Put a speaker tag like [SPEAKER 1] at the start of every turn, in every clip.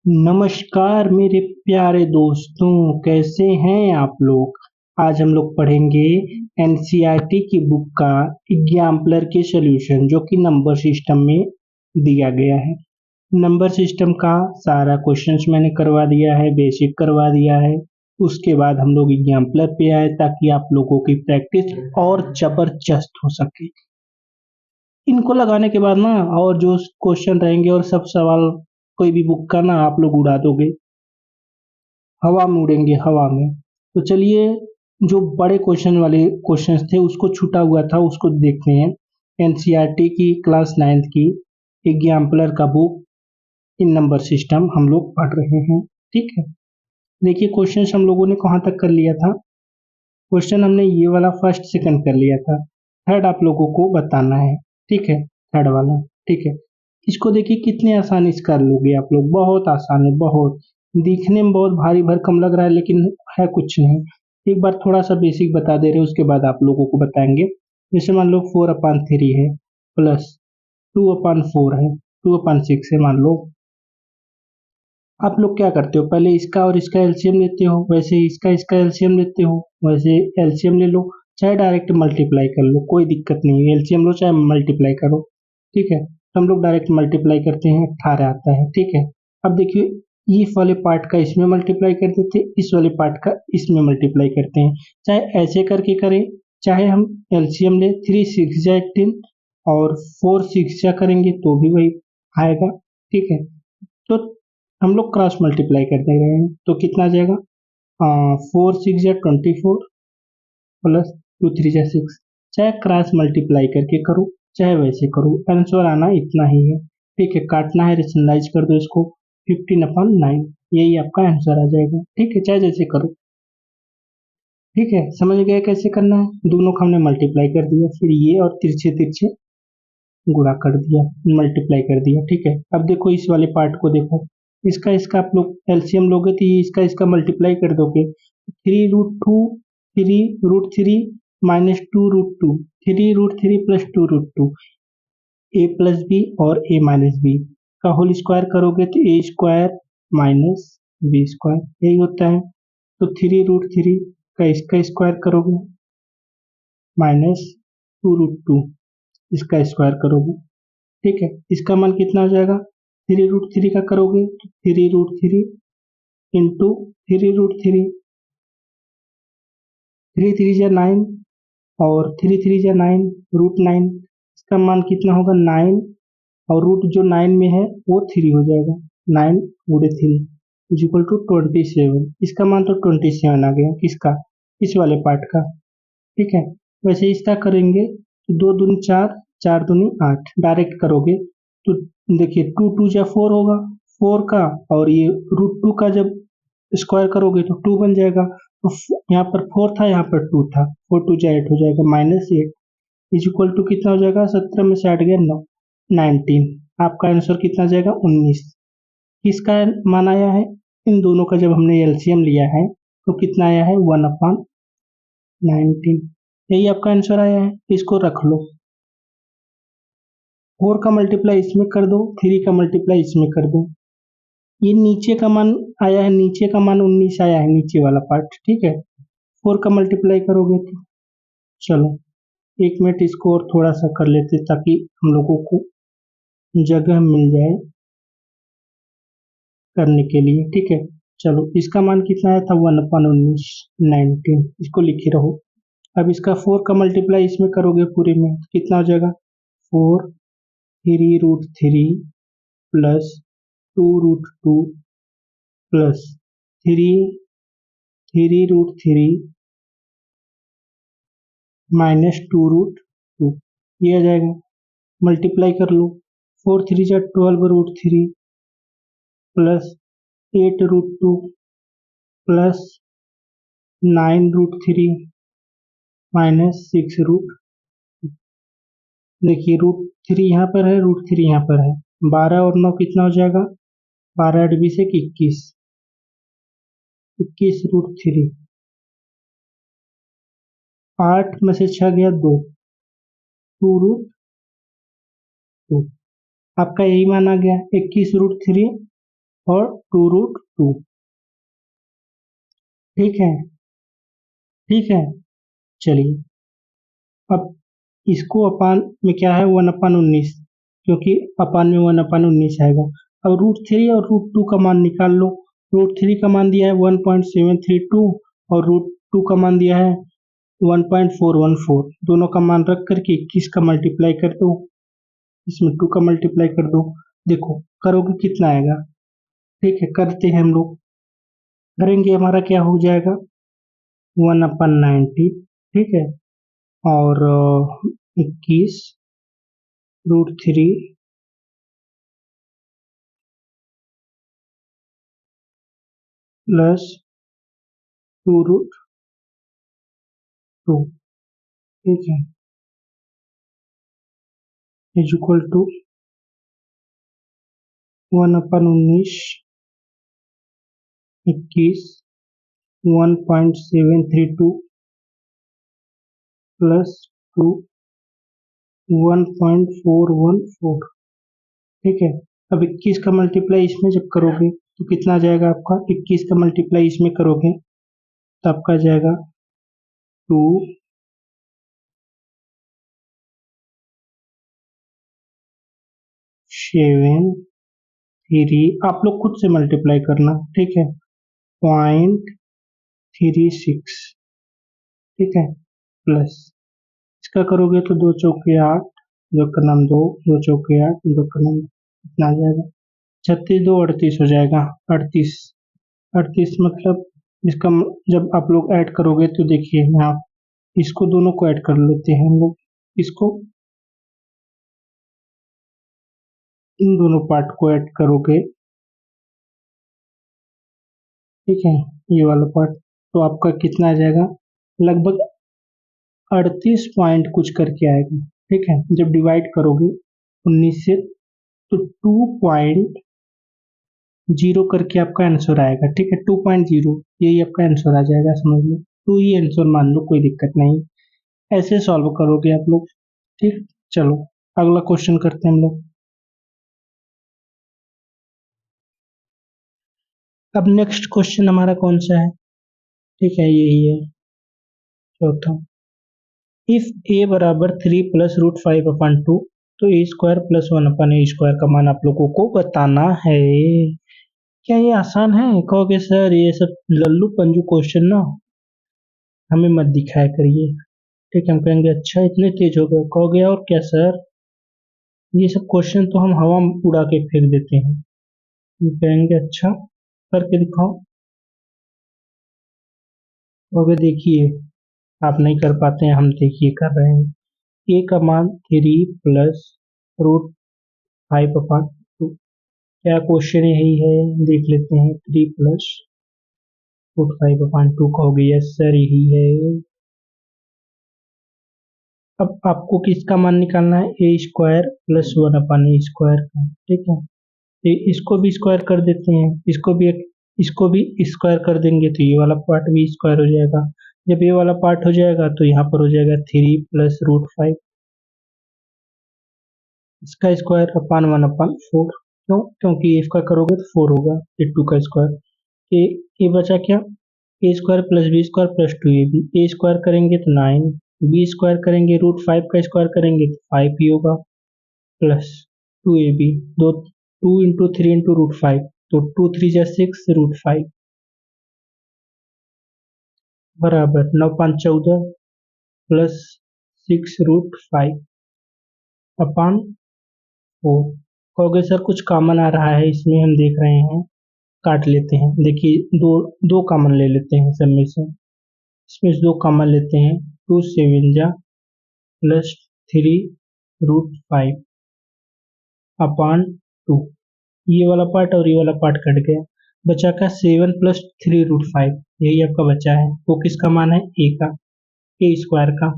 [SPEAKER 1] नमस्कार मेरे प्यारे दोस्तों, कैसे हैं आप लोग। आज हम लोग पढ़ेंगे एनसीईआरटी की बुक का एग्जाम्पलर के सॉल्यूशन जो कि नंबर सिस्टम में दिया गया है। नंबर सिस्टम का सारा क्वेश्चंस मैंने करवा दिया है, बेसिक करवा दिया है। उसके बाद हम लोग एग्जाम्पलर पे आए ताकि आप लोगों की प्रैक्टिस और जबरदस्त हो सके। इनको लगाने के बाद ना और जो क्वेश्चन रहेंगे और सब सवाल कोई भी बुक का ना आप लोग उड़ा दोगे, हवा में उड़ेंगे हवा में। तो चलिए, जो बड़े क्वेश्चन वाले क्वेश्चंस थे उसको छूटा हुआ था उसको देखते हैं। एनसीईआरटी की क्लास 9th की एग्जाम्पलर का बुक इन नंबर सिस्टम हम लोग पढ़ रहे हैं। ठीक है, देखिए क्वेश्चंस हम लोगों ने कहाँ तक कर लिया था। क्वेश्चन हमने ये वाला फर्स्ट सेकंड कर लिया था। थर्ड आप लोगों को बताना है। ठीक है, थर्ड वाला। ठीक है, इसको देखिए कितने आसानी से कर लोगे आप लोग, बहुत आसान है बहुत। दिखने में बहुत भारी भरकम लग रहा है लेकिन है कुछ नहीं। एक बार थोड़ा सा बेसिक बता दे रहे हैं, उसके बाद आप लोगों को बताएंगे। जैसे मान लो 4/3 है प्लस 2/4 है, 2/6 है मान लो। आप लोग क्या करते हो, पहले इसका और इसका एलसीएम लेते हो, वैसे इसका इसका एलसीएम लेते हो, वैसे एलसीएम ले लो। चाहे डायरेक्ट मल्टीप्लाई कर लो, कोई दिक्कत नहीं है, एलसीएम लो चाहे मल्टीप्लाई करो। ठीक है, तो हम लोग डायरेक्ट मल्टीप्लाई करते हैं, 18 आता है। ठीक है, अब देखिए इस वाले पार्ट का इसमें मल्टीप्लाई कर देते, इस वाले पार्ट का इसमें मल्टीप्लाई करते हैं। चाहे ऐसे करके करें, चाहे हम एलसीएम ले, 3 6 जा 18 और 4 6 जा करेंगे तो भी वही आएगा। ठीक है, तो हम लोग क्रॉस मल्टीप्लाई कर दे रहे हैं तो कितना आ जाएगा, 4 6 जा 24 प्लस 2 3 जा 6। चाहे क्रॉस मल्टीप्लाई करके करो चाहे वैसे करो, आंसर आना इतना ही है। ठीक है, काटना है, रेशनलाइज कर दो इसको, 15/9, यही आपका आंसर आ जाएगा। ठीक है, चाहे जैसे करो। ठीक है, समझ गए कैसे करना है। दोनों को हमने मल्टीप्लाई कर दिया, फिर ये और तिरछे तिरछे गुणा कर दिया, मल्टीप्लाई कर दिया। ठीक है, अब देखो इस वाले पार्ट को देखो, इसका इसका आप लोग एलसीएम लोगे तो ये इसका इसका मल्टीप्लाई कर दोगे। 3√2, 3√3 -2√2, 3√3 प्लस 2√2, ए प्लस बी और ए माइनस बी का होल स्क्वायर करोगे तो ए स्क्वायर माइनस बी स्क्वायर, यही होता है। तो 3√3 का इसका स्क्वायर करोगे माइनस 2√2 इसका स्क्वायर करोगे। ठीक है, इसका मान कितना हो जाएगा, 3√3 का करोगे तो 3√3 इंटू 3√3, 3 3 जा 9 और 3 3 जा 9, √9। इसका मान कितना होगा 9, और रूट जो 9 में है वो 3 हो जाएगा। 9 × 3 इज इक्वल टू 27। इसका मान तो 27 आ गया, किसका, इस वाले पार्ट का। ठीक है, वैसे इसका करेंगे तो 2 दूनी 4, 4 दूनी 8, डायरेक्ट करोगे तो देखिए 2 2 जा 4 होगा, 4 का, और ये √2 का जब स्क्वायर करोगे तो 2 बन जाएगा। तो यहाँ पर 4 था, यहाँ पर 2 था, 4 2 जा 8 हो जाएगा, -8 इज इक्वल टू कितना हो जाएगा, 17 में से 8 गया 9, 19। आपका आंसर कितना जाएगा, 19। किसका मान आया है, इन दोनों का जब हमने एलसीएम लिया है तो कितना आया है, 1/19। यही आपका आंसर आया है, इसको रख लो। 4 का मल्टीप्लाई इसमें कर दो, 3 का मल्टीप्लाई इसमें कर दो। ये नीचे का मान आया है, नीचे का मान 19 आया है, नीचे वाला पार्ट। ठीक है, 4 का मल्टीप्लाई करोगे तो, चलो 1 मिनट इसको और थोड़ा सा कर लेते ताकि हम लोगों को जगह मिल जाए करने के लिए। ठीक है, चलो इसका मान कितना आया था, 1/19, 19, इसको लिखे रहो। अब इसका 4 का मल्टीप्लाई इसमें करोगे पूरे में तो कितना हो जाएगा, 4 3√3 प्लस 2√2 प्लस 3√3 -2√2, ये आ जाएगा। मल्टीप्लाई कर लो, 4 3 जा 12 √3 प्लस 8√2 प्लस 9√3 -6√। देखिए √3 यहाँ पर है, √3 यहाँ पर है, 12 और 9 कितना हो जाएगा, 12 8 20 21, 21√3, 8 में से 6 गया 2, 2√2। आपका यही मान आ गया, 21√3 और 2√2। ठीक है, ठीक है। चलिए, अब इसको अपान में क्या है, 1/19, क्योंकि अपान में 1/19 आएगा। अब √3 और √2 का मान निकाल लो। √3 का मान दिया है 1.732 और √2 का मान दिया है 1.414। दोनों का मान रख करके 21 का मल्टीप्लाई कर दो, इसमें 2 का मल्टीप्लाई कर दो। देखो करोगे कितना आएगा। ठीक है, करते हैं हम लोग। करेंगे, हमारा क्या हो जाएगा, 1/90। ठीक है, और 21 √3 प्लस 2√2। ठीक है, इज इक्वल टू 1/19, 21, 1.732 प्लस 2, 1.414। ठीक है, अब 21 का मल्टीप्लाई इसमें जब करोगे तो कितना आ जाएगा आपका, 21 का मल्टीप्लाई इसमें करोगे तो आपका आ जाएगा 2, 7, 3। आप लोग खुद से मल्टीप्लाई करना। ठीक है, 0.36। ठीक है, प्लस इसका करोगे तो 2 चौके 8, 2 का नाम 2, 2 चौके 8, 2 का नाम कितना आ जाएगा, 36, 2 38 हो जाएगा। 38, 38 मतलब इसका जब आप लोग ऐड करोगे तो देखिए यहाँ इसको दोनों को ऐड कर लेते हैं हम लोग। इसको इन दोनों पार्ट को ऐड करोगे, ठीक है, ये वाला पार्ट, तो आपका कितना आ जाएगा, लगभग 38 पॉइंट कुछ करके आएगा। ठीक है, जब डिवाइड करोगे 19 से तो 2.0 करके आपका आंसर आएगा। ठीक है, 2.0 यही आपका आंसर आ जाएगा, समझ लो। तो ये आंसर मान लो, कोई दिक्कत नहीं। ऐसे सॉल्व करोगे आप लोग। ठीक, चलो अगला क्वेश्चन करते हैं हम लोग। अब नेक्स्ट क्वेश्चन हमारा कौन सा है, ठीक है, यही है चौथा। इफ ए बराबर 3 प्लस √5/2 तो ए स्क्वायर प्लस 1/a स्क्वायर का मान आप लोगों को बताना है। क्या ये आसान है, कहोगे सर ये सब लल्लू पंजू क्वेश्चन ना हमें मत दिखाया करिए। ठीक है, हम कहेंगे अच्छा इतने तेज हो गए, कहोगे और क्या सर, ये सब क्वेश्चन तो हम हवा में उड़ा के फेंक देते हैं। हम कहेंगे अच्छा करके दिखाओ, कहोगे देखिए आप नहीं कर पाते हैं, हम देखिए कर रहे हैं। ए का मान 3 प्लस √5/2। क्या क्वेश्चन यही है, देख लेते हैं। 3 प्लस √5/2 कहोगे, यस सर यही है। अब आपको किसका मान निकालना है, ए स्क्वायर प्लस 1/a स्क्वायर का। ठीक है, इसको भी स्क्वायर कर देते हैं, इसको भी स्क्वायर कर देंगे तो ये वाला पार्ट भी स्क्वायर हो जाएगा। जब ये वाला पार्ट हो जाएगा तो यहाँ पर हो जाएगा 3 प्लस √5, इसका स्क्वायर अपान 1/4। क्यों, क्योंकि इसका करोगे तो 4 होगा, ये 2 का स्क्वायर। ये बचा क्या, A square plus B square plus 2ab। A square करेंगे तो 9, बी स्क्वायर करेंगे √5 का स्क्वायर करेंगे तो 5 ही होगा, प्लस 2ab। दो 2 इंटू 3 इंटू √5, तो 2 3 जा 6 √5 बराबर 9 5 14 प्लस 6 √5 अपान 4। कहोगे सर कुछ कॉमन आ रहा है इसमें, हम देख रहे हैं, काट लेते हैं। देखिए दो दो कॉमन ले लेते हैं सब में से, इसमें से 2 कॉमन लेते हैं। 2 7 जा प्लस 3 √5 अपान 2। ये वाला पार्ट और ये वाला पार्ट कट गया, बचा का 7 प्लस 3 √5, यही आपका बचा है। वो किसका मान है, ए का, ए स्क्वायर का।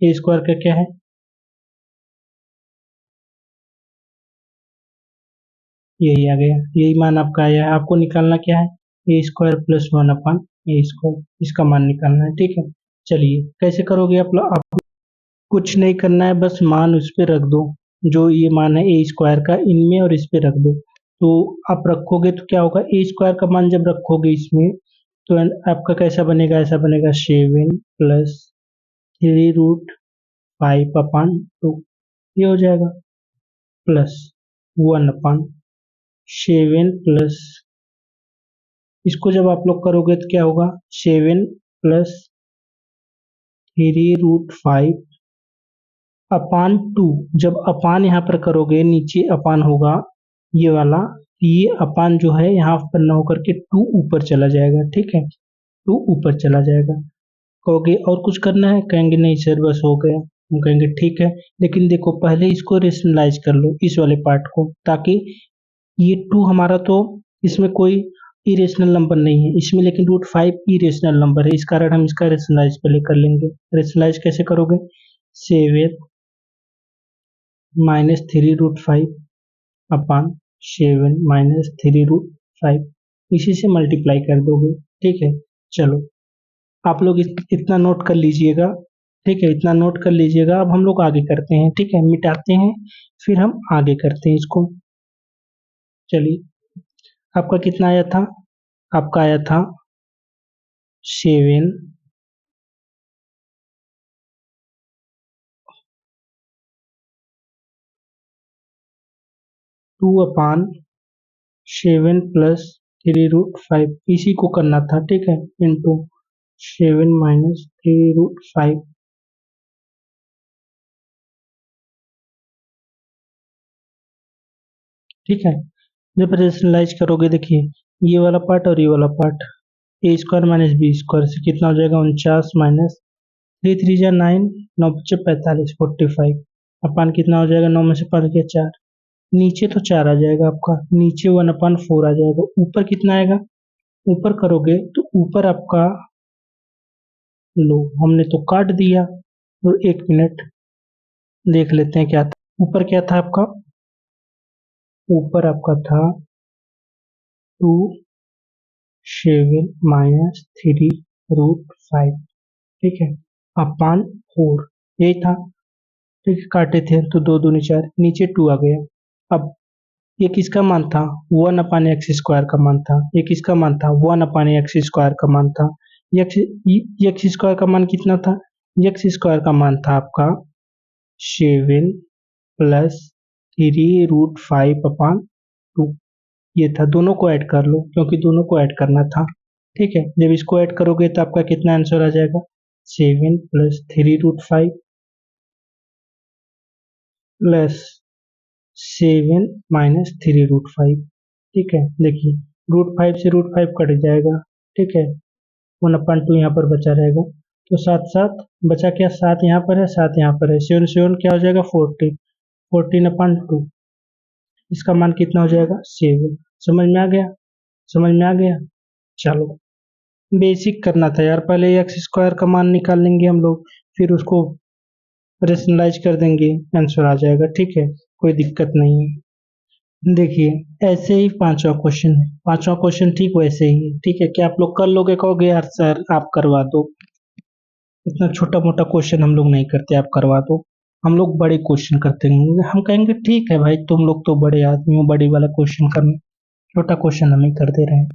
[SPEAKER 1] ए स्क्वायर का क्या है, यही आ गया, यही मान आपका आया है। आपको निकालना क्या है, ए स्क्वायर प्लस 1/a स्क्वायर, इसका मान निकालना है। ठीक है, चलिए कैसे करोगे आप लोग, आप कुछ नहीं करना है, बस मान उस पे रख दो, जो ये मान है ए स्क्वायर का, इनमें और इस पे रख दो। तो आप रखोगे तो क्या होगा, ए स्क्वायर का मान जब रखोगे इसमें तो आपका कैसा बनेगा, ऐसा बनेगा 7 प्लस 3√5 अपान 2, ये हो जाएगा प्लस 1/7 प्लस, इसको जब आप लोग करोगे तो क्या होगा 7 प्लस 3√5 अपान 2। जब अपान यहाँ पर करोगे नीचे अपान होगा ये वाला, ये अपान जो है यहाँ पर न होकर के 2 ऊपर चला जाएगा, ठीक है 2 ऊपर चला जाएगा। कहोगे और कुछ करना है, कहेंगे नहीं सर बस हो गया, हम कहेंगे ठीक है, लेकिन देखो पहले इसको रेशनलाइज कर लो इस वाले पार्ट को, ताकि ये 2 हमारा तो इसमें कोई इरेशनल नंबर नहीं है इसमें, लेकिन √5 इरेशनल नंबर है, इस कारण हम इसका रेशनलाइज पहले कर लेंगे। रेशनलाइज कैसे करोगे, 7 माइनस 3√5 अपान 7 माइनस 3√5, इसी से मल्टीप्लाई कर दोगे, ठीक है। चलो आप लोग इतना नोट कर लीजिएगा, ठीक है, इतना नोट कर लीजिएगा। अब हम लोग आगे करते हैं, ठीक है, मिटाते हैं फिर हम आगे करते हैं इसको। चलिए आपका कितना आया था, आपका आया था 7 2/7 प्लस 3√5, इसी को करना था, ठीक है, इंटू 7 माइनस 3√5, ठीक है। जब रेशनलाइज करोगे देखिए ये वाला पार्ट और ये वाला पार्ट, ए स्क्वायर माइनस बी स्क्वायर से कितना हो जाएगा 49 माइनस 3 3 जा 9, 9 5 45, 45 अपान कितना हो जाएगा, 9 में से 5 गया 4, नीचे तो 4 आ जाएगा आपका, नीचे 1/4 आ जाएगा, ऊपर कितना आएगा, ऊपर करोगे तो ऊपर आपका, लो हमने तो काट दिया, और 1 मिनट देख लेते हैं क्या था ऊपर, क्या था आपका, ऊपर आपका था 2 माइनस 3√5, ठीक है, अपान 4, यही था, ठीक है, काटे थे तो 2 दूनी 4, नीचे 2 आ गया। अब ये किसका मान था, 1/x² का मान था, ये किसका मान था 1/x² का मान था, एक्स स्क्वायर का मान कितना था, एक्स स्क्वायर का मान था आपका 7 प्लस 3√5/2, ये था, दोनों को ऐड कर लो क्योंकि दोनों को ऐड करना था, ठीक है। जब इसको ऐड करोगे तो आपका कितना आंसर आ जाएगा, 7 प्लस 3√5 प्लस 7 माइनस 3√5, ठीक है। देखिए √5 से √5 कट जाएगा, ठीक है, 1/2 यहाँ पर बचा रहेगा, तो 7 7 बचा क्या, 7 यहाँ पर है 7 यहाँ पर है, 7 7 क्या हो जाएगा 14, 14/2, इसका मान कितना हो जाएगा 7। समझ में आ गया, समझ में आ गया। चलो बेसिक करना था यार, पहले एक्स स्क्वायर का मान निकाल लेंगे हम लोग, फिर उसको रेशनलाइज कर देंगे, आंसर आ जाएगा, ठीक है, कोई दिक्कत नहीं है। देखिए ऐसे ही पांचवा क्वेश्चन है, पांचवा क्वेश्चन ठीक वैसे ही है, ठीक है, क्या आप लोग कर लोगे, कहोगे यार सर आप करवा दो, इतना छोटा मोटा क्वेश्चन हम लोग नहीं करते, आप करवा दो, हम लोग बड़े क्वेश्चन करते हैं। हम कहेंगे ठीक है भाई तुम लोग तो बड़े आदमी हो, बड़ी वाला क्वेश्चन करना, छोटा क्वेश्चन हम ही कर दे रहे हैं,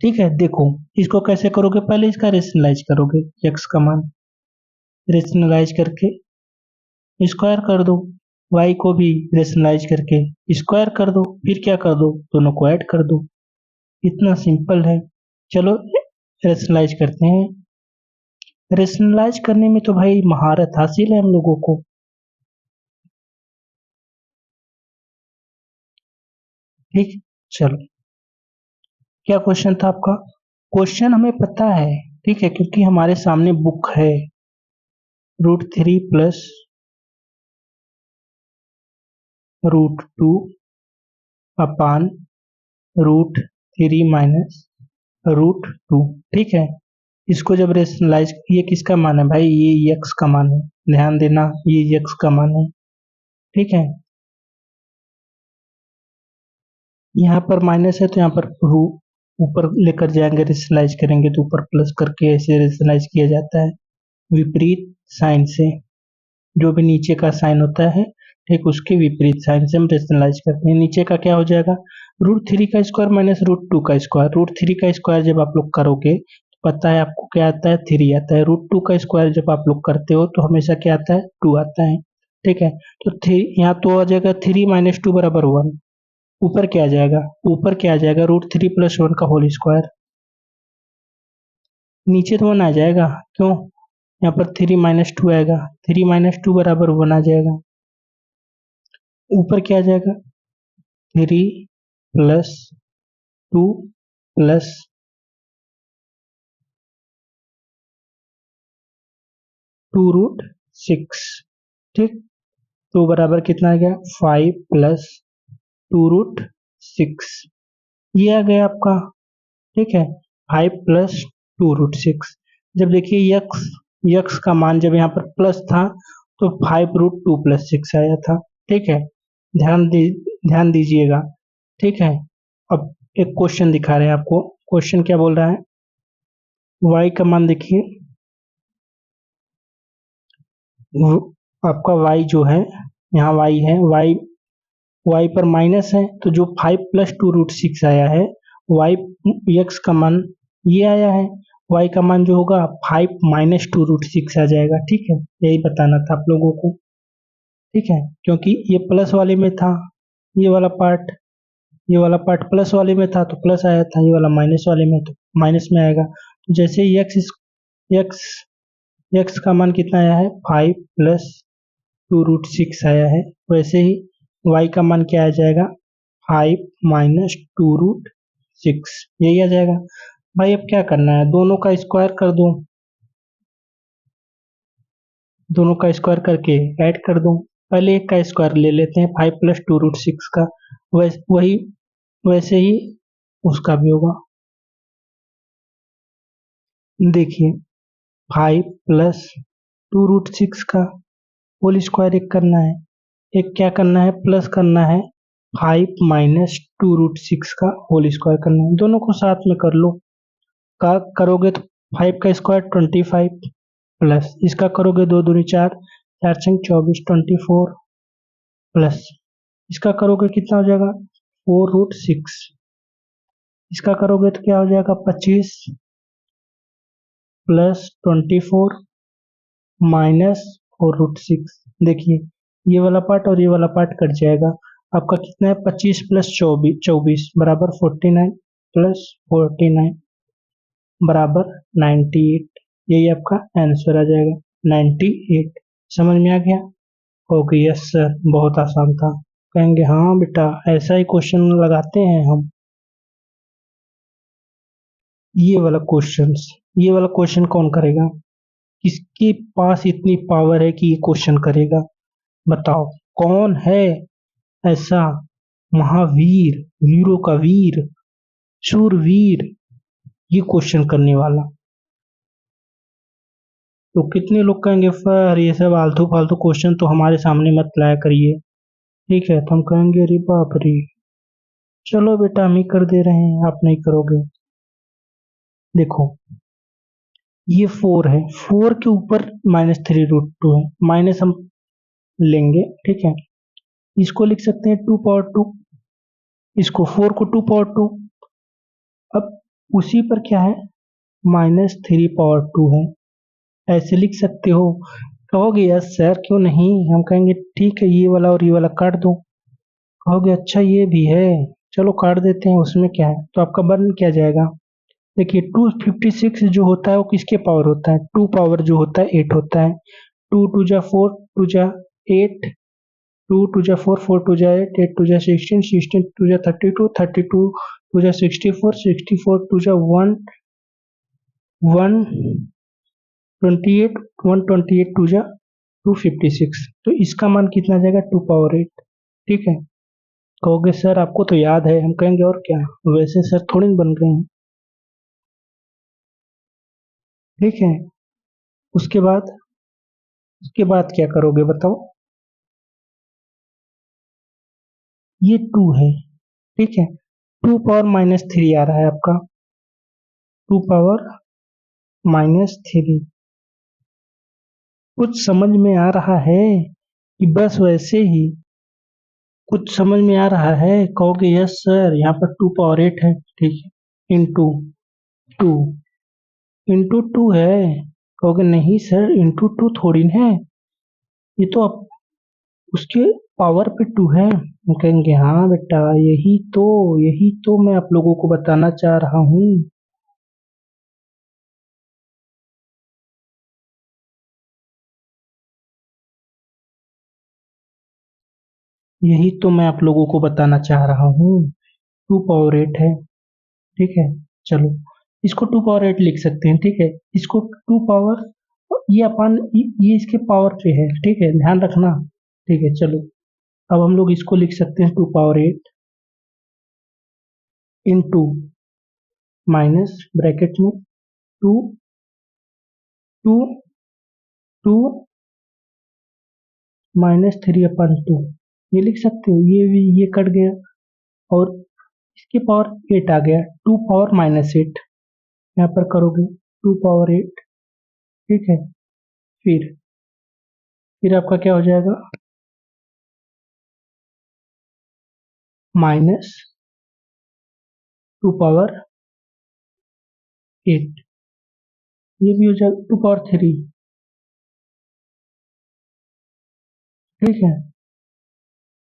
[SPEAKER 1] ठीक है। देखो इसको कैसे करोगे, पहले इसका रेशनलाइज करोगे, एक्स का मान रेशनलाइज करके स्क्वायर कर दो, वाई को भी रेशनलाइज करके स्क्वायर कर दो, फिर क्या कर दो, दोनों को ऐड कर दो, इतना सिंपल है। चलो रेशनलाइज करते हैं, रेशनलाइज करने में तो भाई महारत हासिल है हम लोगों को, ठीक। चलो क्या क्वेश्चन था आपका, क्वेश्चन हमें पता है, ठीक है, क्योंकि हमारे सामने बुक है, √3 प्लस √2 अपान √3 माइनस √2, ठीक है। इसको जब रेशनलाइज, ये किसका मान है भाई, ये एक्स का मान है, ध्यान देना ये एक्स का मान है, ठीक है। यहाँ पर माइनस है तो यहाँ पर रू ऊपर लेकर जाएंगे, रेशनलाइज करेंगे तो ऊपर प्लस करके ऐसे रेशनलाइज किया जाता है, विपरीत साइन से, जो भी नीचे का साइन होता है, ठीक उसके विपरीत साइन से हम रेशनलाइज करते हैं। नीचे का क्या हो जाएगा, √3 का स्क्वायर माइनस √2 का स्क्वायर। √3 का स्क्वायर जब आप लोग करोगे तो पता है आपको क्या आता है, 3 आता है। √2 का स्क्वायर जब आप लोग करते हो तो हमेशा क्या आता है, 2 आता है। ठीक है, तो यहाँ तो आ जाएगा 3 - 2 बराबर 1। ऊपर क्या आ जाएगा, ऊपर क्या आ जाएगा, √3 + 1 का होल स्क्वायर। नीचे तो 1 आ जाएगा, क्यों, यहाँ पर 3 - 2 आएगा, 3 - 2 बराबर 1 आ जाएगा। ऊपर क्या आ जाएगा, 3 + 2 + 2√6। ठीक, तो बराबर कितना आ गया, 5 + 2√6। ये आ गया आपका। ठीक है, 5 + 2√6। जब देखिए यक्स का मान जब यहाँ पर प्लस था तो 5√2 + 6 आया था। ठीक है, ध्यान दीजिएगा। ठीक है, अब एक क्वेश्चन दिखा रहे हैं आपको। क्वेश्चन क्या बोल रहा है, y का मान देखिए, आपका y जो है, यहाँ y है, y पर माइनस है, तो जो 5 + 2√6 आया है, y x का मान ये आया है, y का मान जो होगा 5 - 2√6 आ जाएगा। ठीक है, यही बताना था आप लोगों को। ठीक है, क्योंकि ये प्लस वाले में था, ये वाला पार्ट प्लस वाले में था तो प्लस आया था, ये वाला माइनस वाले में तो माइनस में आएगा। तो जैसे ही x x का मान कितना आया है, 5 + 2√6 आया है, वैसे ही y का मान क्या आ जाएगा, 5 - 2√6, यही आ जाएगा। भाई अब क्या करना है, दोनों का स्क्वायर कर दो, दोनों का स्क्वायर करके ऐड कर दो। पहले एक का स्क्वायर ले लेते हैं, 5 + 2√6 का, वैसे ही उसका भी होगा। देखिए 5 + 2√6 का होल स्क्वायर एक करना है, एक क्या करना है, प्लस करना है 5 - 2√6 का होल स्क्वायर करना है। दोनों को साथ में कर लो, का करोगे तो 5 का स्क्वायर 25 प्लस इसका करोगे 2 दूनी 4, 4 छंग 24, 24 प्लस इसका करोगे कितना हो जाएगा, 4√6। इसका करोगे तो क्या हो जाएगा, 25 + 24 माइनस 4√6। देखिए ये वाला पार्ट और ये वाला पार्ट कट जाएगा, आपका कितना है, 25 + 24 बराबर 49 + 49 बराबर 98। यही आपका आंसर आ जाएगा, 98। समझ में आ गया, ओके यस सर, बहुत आसान था। कहेंगे हाँ बेटा ऐसा ही क्वेश्चन लगाते हैं हम। ये वाला क्वेश्चन कौन करेगा, किसके पास इतनी पावर है कि ये क्वेश्चन करेगा, बताओ कौन है ऐसा महावीर, वीरों का वीर, शूरवीर, ये क्वेश्चन करने वाला। तो कितने लोग कहेंगे सर ये सब आलतू फालतू क्वेश्चन तो हमारे सामने मत लाया करिए। ठीक है, तो हम कहेंगे अरे बाप रे, चलो बेटा हम ही कर दे रहे हैं, आप नहीं करोगे। देखो ये 4 है, 4 के ऊपर -3√2 है, माइनस हम लेंगे। ठीक है, इसको लिख सकते हैं 2 पावर 2, इसको 4 को 2 पावर 2। अब उसी पर क्या है, -3 पावर 2 है, ऐसे लिख सकते हो। कहोगे यस सर क्यों नहीं, हम कहेंगे ठीक है ये वाला और ये वाला काट दो। कहोगे अच्छा ये भी है, चलो काट देते हैं, उसमें क्या है। तो आपका बन क्या जाएगा, देखिए 256 जो होता है वो किसके पावर होता है, 2 पावर जो होता है 8 होता है। 2 2 जा 4, 2 जा 8, 2 2 जा 4, 4 2 जा 8, 8 2 जा 16, 16 2 जा 32, 32 2 जा 64, 64 2 जा 1, 128, 128 2 जा 256। तो इसका मान कितना आ जाएगा, 2 पावर 8। ठीक है, कहोगे सर आपको तो याद है, हम कहेंगे और क्या, वैसे सर थोड़ी न बन गए हैं। ठीक है, उसके बाद क्या करोगे बताओ, ये 2 है। ठीक है, 2 पावर -3 आ रहा है आपका, 2 पावर -3। कुछ समझ में आ रहा है कि बस वैसे ही कुछ समझ में आ रहा है? कहोगे यस सर, यहाँ पर 2 पावर 8 है, ठीक है, इंटू 2, इंटू 2 है। कहोगे नहीं सर, इंटू 2 थोड़ी ना है, ये तो अब उसके पावर पे 2 है। हम कहेंगे हाँ बेटा, यही तो मैं आप लोगों को बताना चाह रहा हूँ। यही तो मैं आप लोगों को बताना चाह रहा हूँ। 2 पावर 8 है, ठीक है। चलो, इसको 2 पावर 8 लिख सकते हैं, ठीक है। इसको 2 पावर, ये इसके पावर पे है, ठीक है, ध्यान रखना। ठीक है, चलो, अब हम लोग इसको लिख सकते हैं 2 पावर 8 इंटू माइनस ब्रैकेट में 2, 2, 2 माइनस 3/2, ये लिख सकते हो। ये भी ये कट गया, और इसके पावर 8 आ गया, 2 पावर माइनस 8। यहाँ पर करोगे 2 पावर 8, ठीक है। फिर फिर आपका क्या हो जाएगा, माइनस 2 पावर 8, ये भी हो जाएगा 2 पावर 3, ठीक है।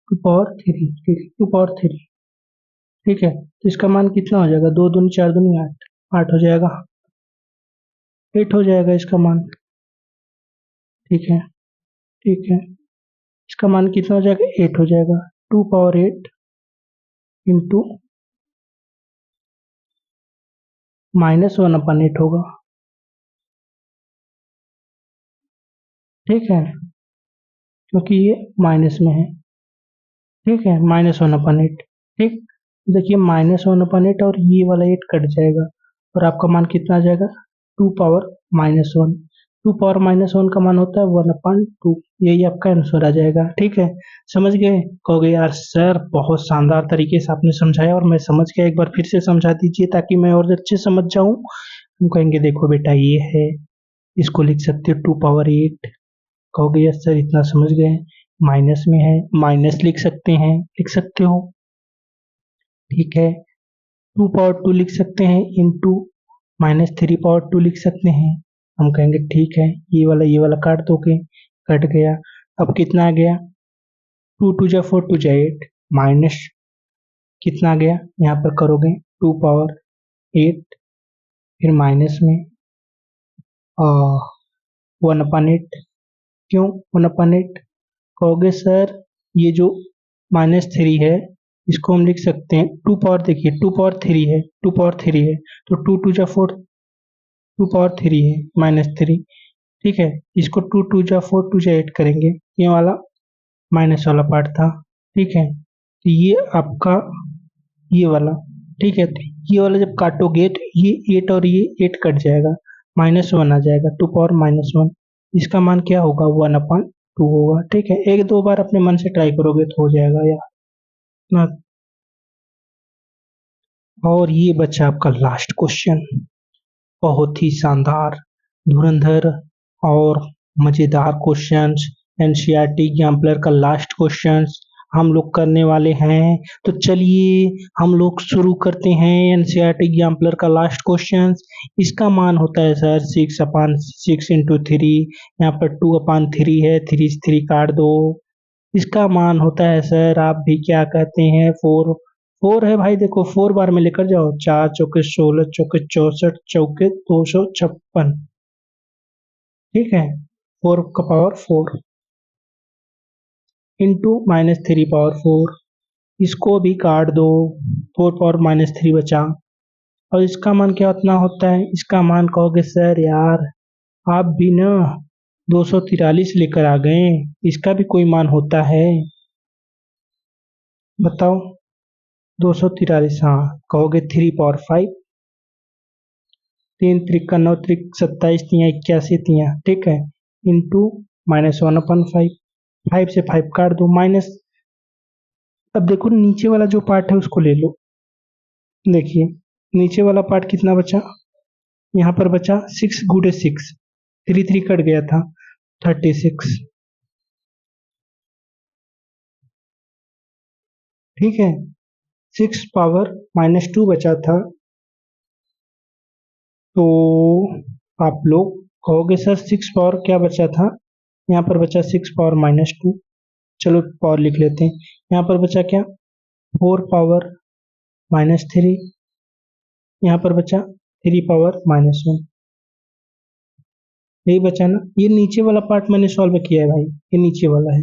[SPEAKER 1] 2 पावर 3, ठीक है, 2 पावर 3, ठीक है। तो इसका मान कितना हो जाएगा, 2 दूनी 4 दूनी 8, 8 हो जाएगा, 8 हो जाएगा इसका मान, ठीक है, ठीक है। इसका मान कितना हो जाएगा, 8 हो जाएगा। 2 पावर 8 इंटू -1/8 होगा, ठीक है, क्योंकि ये माइनस में है, ठीक है, -1/8, ठीक। देखिए, -1/8 और ये वाला 8 कट जाएगा, और आपका मान कितना आ जाएगा, 2 पावर -1। 2 पावर -1 का मान होता है 1/2, यही आपका आंसर आ जाएगा, ठीक है। समझ गए? कहोगे यार सर, बहुत शानदार तरीके से आपने समझाया और मैं समझ गया, एक बार फिर से समझा दीजिए ताकि मैं और अच्छे समझ जाऊं। हम कहेंगे देखो बेटा, ये है, इसको लिख सकते हो 2 पावर 8। कहोगे यस सर, इतना समझ गए। माइनस में है, माइनस लिख सकते हैं, लिख सकते हो, ठीक है। 2 पावर 2 लिख सकते हैं, इंटू -3 पावर 2 लिख सकते हैं। हम कहेंगे ठीक है, ये वाला काट दोगे, कट गया। अब कितना आ गया, 2 2 जा 4, 2 जा 8, माइनस कितना आ गया, यहाँ पर करोगे 2 पावर 8, फिर माइनस में 1/8। क्यों 1/8? कहोगे सर, ये जो -3 है, इसको हम लिख सकते हैं 2 पावर, देखिए 2 पावर 3 है, 2 पावर 3 है, तो 2 2 जा 4, 2 पावर 3 है, -3, ठीक है। इसको 2 2 जा 4, 2 जा 8 करेंगे, ये वाला माइनस वाला पार्ट था, ठीक है। तो ये आपका, ये वाला, ठीक है। तो ये वाला जब काटोगे तो ये 8 और ये 8 कट जाएगा, -1 आ जाएगा, 2 पावर -1। इसका मान क्या होगा, 1/2 होगा, ठीक है। एक दो बार अपने मन से ट्राई करोगे तो हो जाएगा यार ना। और ये बचा आपका लास्ट क्वेश्चन, बहुत ही शानदार, धुरंधर और मजेदार क्वेश्चंस, एनसीईआरटी एग्जाम्पलर का लास्ट क्वेश्चंस हम लोग करने वाले हैं। तो चलिए हम लोग शुरू करते हैं एनसीईआरटी एग्जाम्पलर का लास्ट क्वेश्चंस। इसका मान होता है सर 6/6 इंटू 3, यहाँ पर 2/3 है, 3 से 3 काट दो। इसका मान होता है सर, आप भी क्या कहते हैं, 4। 4 है भाई, देखो 4 बार में लेकर जाओ, 4 चौके 16, चौके 64, चौके 256, ठीक है। 4 का पावर 4 इंटू -3/4, इसको भी काट दो, 4 पावर -3 बचा। और इसका मान क्या उतना होता है, इसका मान कहोगे सर यार, आप भी ना 243 लेकर आ गए, इसका भी कोई मान होता है, बताओ। 243, हाँ। कहोगे 3/5, 3 त्रिक का 9 त्रिक 27, तिया 81 तिया, ठीक है, इंटू -1/5, 5 से 5 काट दो, माइनस। अब देखो नीचे वाला जो पार्ट है उसको ले लो, देखिए नीचे वाला पार्ट कितना बचा, यहाँ पर बचा 6 × 6, 3 3 कट गया था, 36, ठीक है, 6 पावर -2 बचा था। तो आप लोग कहोगे सर 6 पावर क्या बचा था? यहाँ पर बचा 6 पावर -2। चलो पावर लिख लेते हैं। यहाँ पर बचा क्या? 4 पावर -3। यहाँ पर बचा 3 पावर -1। यही बचा ना? ये नीचे वाला पार्ट मैंने सॉल्व किया है भाई, ये नीचे वाला है,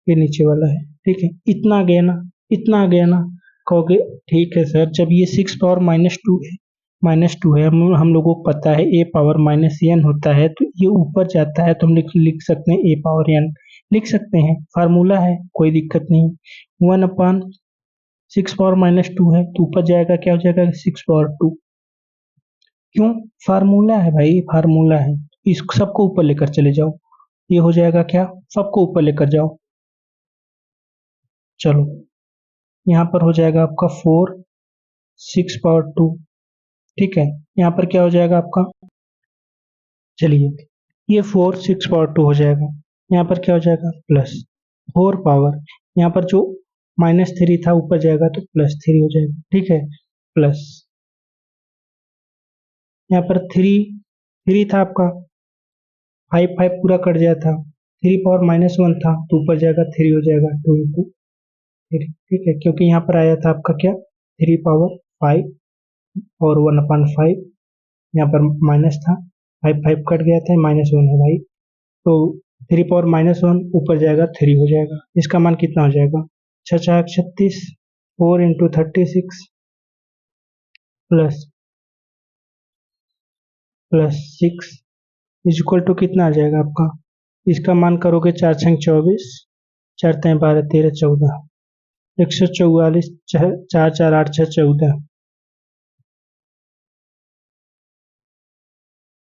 [SPEAKER 1] ये नीचे वाला है। ठीक है, इतना आ गया ना, इतना आ गया ना। कहोगे ठीक है सर, जब ये 6 पावर -2 है, हम लोगों को पता है ए पावर -n होता है, तो ये ऊपर जाता है तो हम लिख लिख सकते हैं ए पावर n, लिख सकते हैं, फार्मूला है, कोई दिक्कत नहीं। 1/6 पावर -2 है तो ऊपर जाएगा, क्या हो जाएगा? 6 पावर 2। क्यों? फार्मूला है भाई, फार्मूला है। इस सबको ऊपर लेकर चले जाओ, ये हो जाएगा क्या? सबको ऊपर लेकर जाओ। चलो, यहाँ पर हो जाएगा आपका 4 6 पावर 2। ठीक है, यहाँ पर क्या हो जाएगा आपका? चलिए, ये 4 6 पावर 2 हो जाएगा। यहाँ पर क्या हो जाएगा? प्लस 4 पावर, यहाँ पर जो -3 था ऊपर जाएगा तो +3 हो जाएगा। ठीक है, प्लस यहाँ पर 3 था आपका, 5 पूरा कट जाता था। 3 पावर -1 था तो ऊपर जाएगा 3 हो जाएगा, 2 इंटू 3। ठीक है, क्योंकि यहाँ पर आया था आपका क्या? 3 पावर 5 और 1/5, यहाँ पर माइनस था, 5 कट गया था, -1 है भाई। तो 3 पावर -1 ऊपर जाएगा 3 हो जाएगा। इसका मान कितना हो जाएगा? 6×4 = 36, 4 into 36 plus 6 is equal to कितना आ जाएगा आपका? इसका मान करोगे 4×6 = 24, 4×3 = 12, 13, 14, 144, 4 4 8 6 14,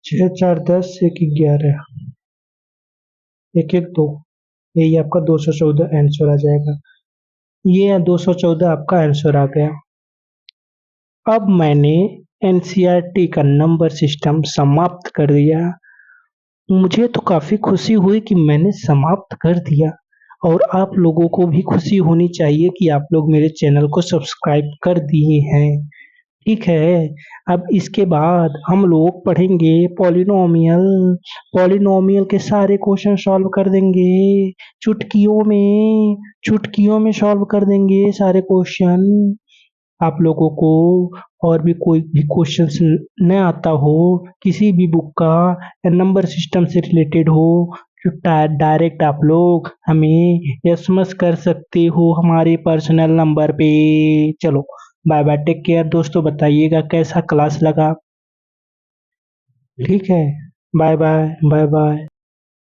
[SPEAKER 1] 6 4 10, 1 11, 1 1 2, यही आपका 214 आंसर आ जाएगा। ये 214 आपका आंसर आ गया। अब मैंने एनसीईआरटी का नंबर सिस्टम समाप्त कर दिया। मुझे तो काफ़ी खुशी हुई कि मैंने समाप्त कर दिया, और आप लोगों को भी खुशी होनी चाहिए कि आप लोग मेरे चैनल को सब्सक्राइब कर दिए हैं। ठीक है, अब इसके बाद हम लोग पढ़ेंगे पॉलिनोमियल। पॉलिनोमियल के सारे क्वेश्चन सॉल्व कर देंगे चुटकियों में सॉल्व कर देंगे सारे क्वेश्चन। आप लोगों को और भी कोई भी क्वेश्चंस न आता हो, किसी भी बुक का या नंबर सिस्टम से रिलेटेड हो, तो डायरेक्ट आप लोग हमें एसएमएस कर सकते हो हमारे पर्सनल नंबर पे। चलो, बाय बाय, टेक केयर दोस्तों। बताइएगा कैसा क्लास लगा। ठीक है, बाय बाय, बाय बाय।